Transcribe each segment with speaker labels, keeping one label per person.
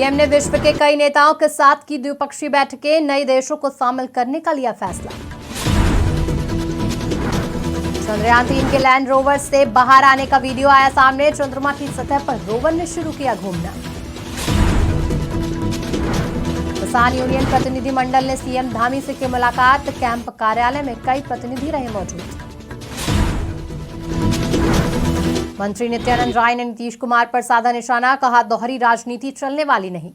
Speaker 1: PM ने विश्व के कई नेताओं के साथ की द्विपक्षीय बैठकें, नए देशों को शामिल करने का लिया फैसला। चंद्रयान 3 के लैंड रोवर से बाहर आने का वीडियो आया सामने। चंद्रमा की सतह पर रोवर ने शुरू किया घूमना। किसान यूनियन प्रतिनिधि मंडल ने सीएम धामी से की मुलाकात। कैंप कार्यालय में कई प्रतिनिधि रहे मौजूद। मंत्री नित्यानंद राय ने नीतीश कुमार पर साधा निशाना, कहा दोहरी राजनीति चलने वाली नहीं।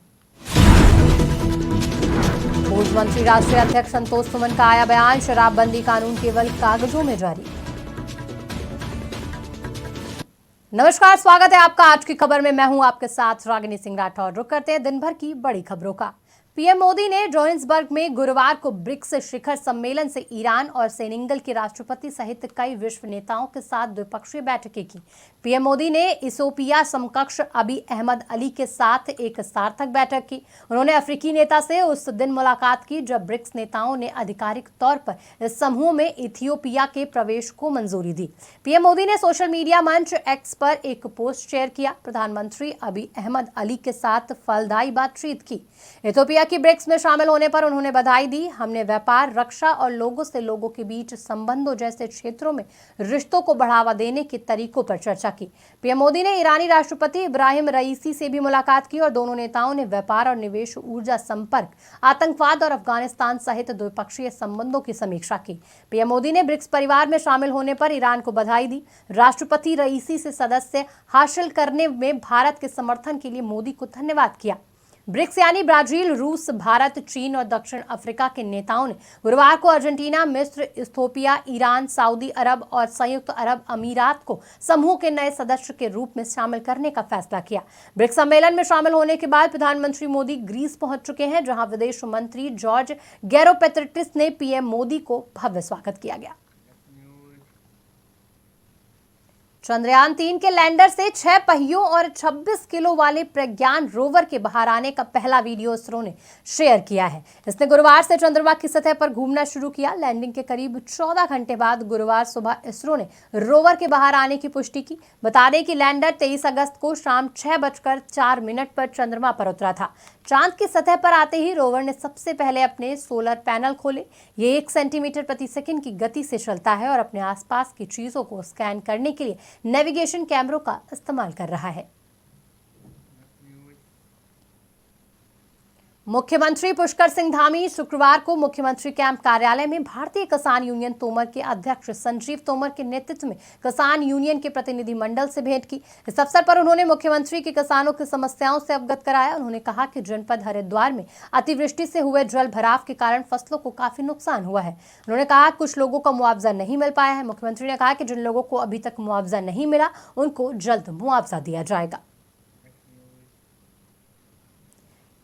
Speaker 1: पूर्व मंत्री राष्ट्रीय अध्यक्ष संतोष सुमन का आया बयान, शराबबंदी कानून केवल कागजों में जारी। नमस्कार, स्वागत है आपका आज की खबर में। मैं हूं आपके साथ रागिनी सिंह राठौर। रुक करते हैं दिन भर की बड़ी खबरों का। पीएम मोदी ने जोहान्सबर्ग में गुरुवार को ब्रिक्स शिखर सम्मेलन से ईरान और सेनेगल के राष्ट्रपति सहित कई विश्व नेताओं के साथ द्विपक्षीय बैठकें की। पीएम मोदी ने इथियोपिया समकक्ष अबी अहमद अली के साथ एक सार्थक बैठक की। उन्होंने अफ्रीकी नेता से उस दिन मुलाकात की जब ब्रिक्स नेताओं ने आधिकारिक तौर पर इस समूह में इथियोपिया के प्रवेश को मंजूरी दी। पीएम मोदी ने सोशल मीडिया मंच एक्स पर एक पोस्ट शेयर किया। प्रधानमंत्री अबी अहमद अली के साथ फलदायी बातचीत की। इथियोपिया की ब्रिक्स में शामिल होने पर उन्होंने बधाई दी। हमने व्यापार, रक्षा और लोगों से लोगों के बीच संबंधों जैसे क्षेत्रों में रिश्तों को बढ़ावा देने के तरीकों पर चर्चा की। पीएम मोदी ने ईरानी राष्ट्रपति इब्राहिम रईसी से भी मुलाकात की और दोनों नेताओं ने व्यापार और निवेश, ऊर्जा संपर्क, आतंकवाद और अफगानिस्तान सहित द्विपक्षीय संबंधों की समीक्षा की। पीएम मोदी ने ब्रिक्स परिवार में शामिल होने पर ईरान को बधाई दी। राष्ट्रपति रईसी से सदस्य हासिल करने में भारत के समर्थन के लिए मोदी को धन्यवाद किया। ब्रिक्स यानी ब्राजील, रूस, भारत, चीन और दक्षिण अफ्रीका के नेताओं ने गुरुवार को अर्जेंटीना, मिस्र, इथियोपिया, ईरान, सऊदी अरब और संयुक्त अरब अमीरात को समूह के नए सदस्य के रूप में शामिल करने का फैसला किया। ब्रिक्स सम्मेलन में शामिल होने के बाद प्रधानमंत्री मोदी ग्रीस पहुंच चुके हैं, जहां विदेश मंत्री जॉर्ज गैरोपेट्रिटिस ने पीएम मोदी को भव्य स्वागत किया गया। चंद्रयान 3 के लैंडर से 6 पहियों और 26 किलो वाले प्रज्ञान रोवर के बाहर आने का पहला वीडियो इसरो ने शेयर किया है। इसने गुरुवार से चंद्रमा की सतह पर घूमना शुरू किया। लैंडिंग के करीब 14 घंटे बाद गुरुवार सुबह इसरो ने रोवर के बाहर आने की पुष्टि की। बता दें कि लैंडर 23 अगस्त को शाम 6:04 पर चंद्रमा पर उतरा था। चांद की सतह पर आते ही रोवर ने सबसे पहले अपने सोलर पैनल खोले। ये 1 सेंटीमीटर प्रति सेकंड की गति से चलता है और अपने आसपास की चीजों को स्कैन करने के लिए नेविगेशन कैमरों का इस्तेमाल कर रहा है। मुख्यमंत्री पुष्कर सिंह धामी शुक्रवार को मुख्यमंत्री कैंप कार्यालय में भारतीय किसान यूनियन तोमर के अध्यक्ष संजीव तोमर के नेतृत्व में किसान यूनियन के प्रतिनिधि मंडल से भेंट की। इस अवसर पर उन्होंने मुख्यमंत्री के किसानों की समस्याओं से अवगत कराया। उन्होंने कहा कि जनपद हरिद्वार में अतिवृष्टि से हुए जल भराव के कारण फसलों को काफी नुकसान हुआ है। उन्होंने कहा कुछ लोगों को मुआवजा नहीं मिल पाया है। मुख्यमंत्री ने कहा कि जिन लोगों को अभी तक मुआवजा नहीं मिला उनको जल्द मुआवजा दिया जाएगा।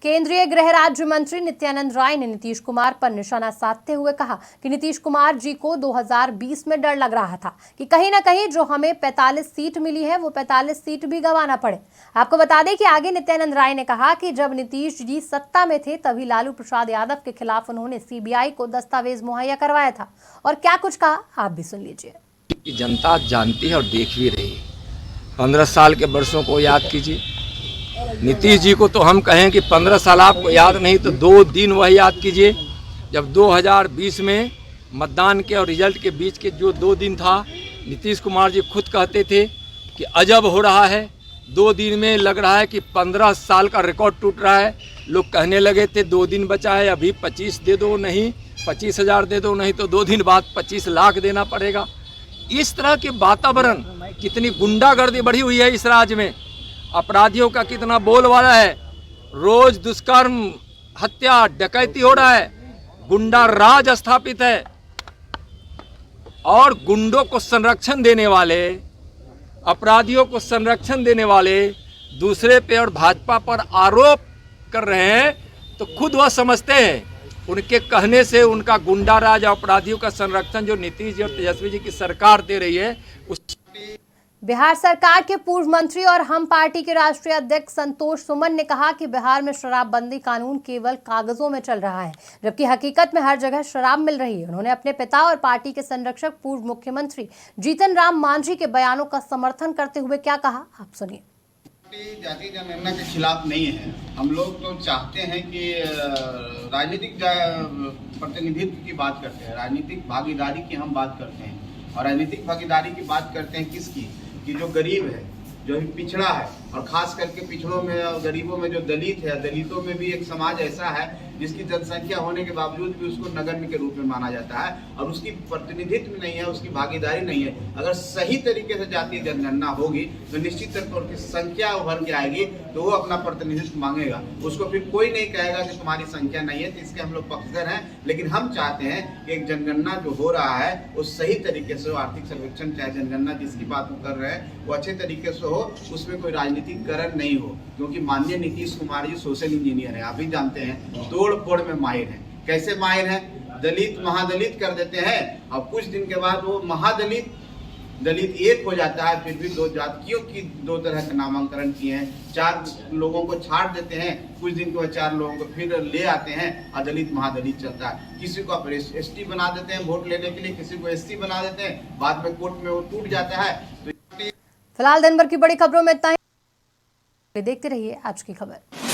Speaker 1: केंद्रीय गृह राज्य मंत्री नित्यानंद राय ने नीतीश कुमार पर निशाना साधते हुए कहा कि नीतीश कुमार जी को 2020 में डर लग रहा था कि कहीं ना कहीं जो हमें 45 सीट मिली है वो 45 सीट भी गंवाना पड़े। आपको बता दें कि आगे नित्यानंद राय ने कहा कि जब नीतीश जी सत्ता में थे तभी लालू प्रसाद यादव के खिलाफ उन्होंने सीबीआई को दस्तावेज मुहैया करवाया था और क्या कुछ कहा आप भी सुन लीजिए।
Speaker 2: जनता जानती है और देख भी रही है। 15 साल के वर्षों को याद कीजिए। नीतीश जी को तो हम कहें कि 15 साल आपको याद नहीं तो 2 दिन वह याद कीजिए जब 2020 में मतदान के और रिजल्ट के बीच के जो 2 दिन था। नीतीश कुमार जी खुद कहते थे कि अजब हो रहा है, 2 दिन में लग रहा है कि 15 साल का रिकॉर्ड टूट रहा है। लोग कहने लगे थे 2 दिन बचा है, अभी 25 दे दो, नहीं 25,000 दे दो, नहीं तो 2 दिन बाद 25 लाख देना पड़ेगा। इस तरह के वातावरण, कितनी गुंडागर्दी बढ़ी हुई है इस राज्य में, अपराधियों का कितना बोलबाला है, रोज दुष्कर्म, हत्या, डकैती हो रहा है, गुंडा राज स्थापित है और गुंडों को संरक्षण देने वाले, अपराधियों को संरक्षण देने वाले दूसरे पे और भाजपा पर आरोप कर रहे हैं तो खुद वह समझते हैं उनके कहने से उनका गुंडा राज, अपराधियों का संरक्षण जो नीतीश जी और तेजस्वी जी की सरकार दे रही है उस
Speaker 1: बिहार सरकार के पूर्व मंत्री और हम पार्टी के राष्ट्रीय अध्यक्ष संतोष सुमन ने कहा कि बिहार में शराबबंदी कानून केवल कागजों में चल रहा है जबकि हकीकत में हर जगह शराब मिल रही है। उन्होंने अपने पिता और पार्टी के संरक्षक पूर्व मुख्यमंत्री जीतन राम मांझी के बयानों का समर्थन करते हुए क्या कहा आप सुनिए।
Speaker 3: पार्टी जाति जनगणना के खिलाफ नहीं है। हम लोग तो चाहते हैं कि राजनीतिक प्रतिनिधित्व की बात करते हैं, राजनीतिक भागीदारी की हम बात करते हैं। और राजनीतिक भागीदारी की बात करते हैं किसकी, कि जो गरीब है, जो पिछड़ा है, और खास करके पिछड़ों में और गरीबों में जो दलित है, दलितों में भी एक समाज ऐसा है जिसकी जनसंख्या होने के बावजूद भी उसको नगण्य के रूप में माना जाता है और उसकी प्रतिनिधित्व नहीं है, उसकी भागीदारी नहीं है। अगर सही तरीके से जातीय जनगणना होगी तो निश्चित तौर पर उसकी संख्या उभर के आएगी, तो वो अपना प्रतिनिधित्व मांगेगा। उसको फिर कोई नहीं कहेगा कि तुम्हारी संख्या नहीं है, तो इसके हम लोग पक्षधर हैं। लेकिन हम चाहते हैं कि एक जनगणना जो हो रहा है वो सही तरीके से हो, आर्थिक सर्वेक्षण चाहे जनगणना जिसकी बात हम कर रहे हैं वो अच्छे तरीके से हो, उसमें कोई राजनीतिकरण नहीं हो। क्योंकि माननीय नीतीश कुमार जी सोशल इंजीनियर हैं, आप भी जानते हैं, तोड़ फोड़ में माहिर हैं। कैसे माहिर हैं? दलित महादलित कर देते हैं और कुछ दिन के बाद वो महादलित दलित एक हो जाता है। फिर भी दो जातियों की दो तरह का नामांकन किए हैं, 4 लोगों को छाड़ देते हैं, कुछ दिन के बाद 4 लोगों को फिर ले आते हैं और दलित महादलित चलता है। किसी को आप एसटी बना देते हैं वोट लेने के लिए, किसी को एससी बना देते हैं, बाद में कोर्ट में वो टूट जाता है। तो
Speaker 1: फिलहाल दिन भर की बड़ी खबरों में इतना ही। देखते रहिए आज की खबर।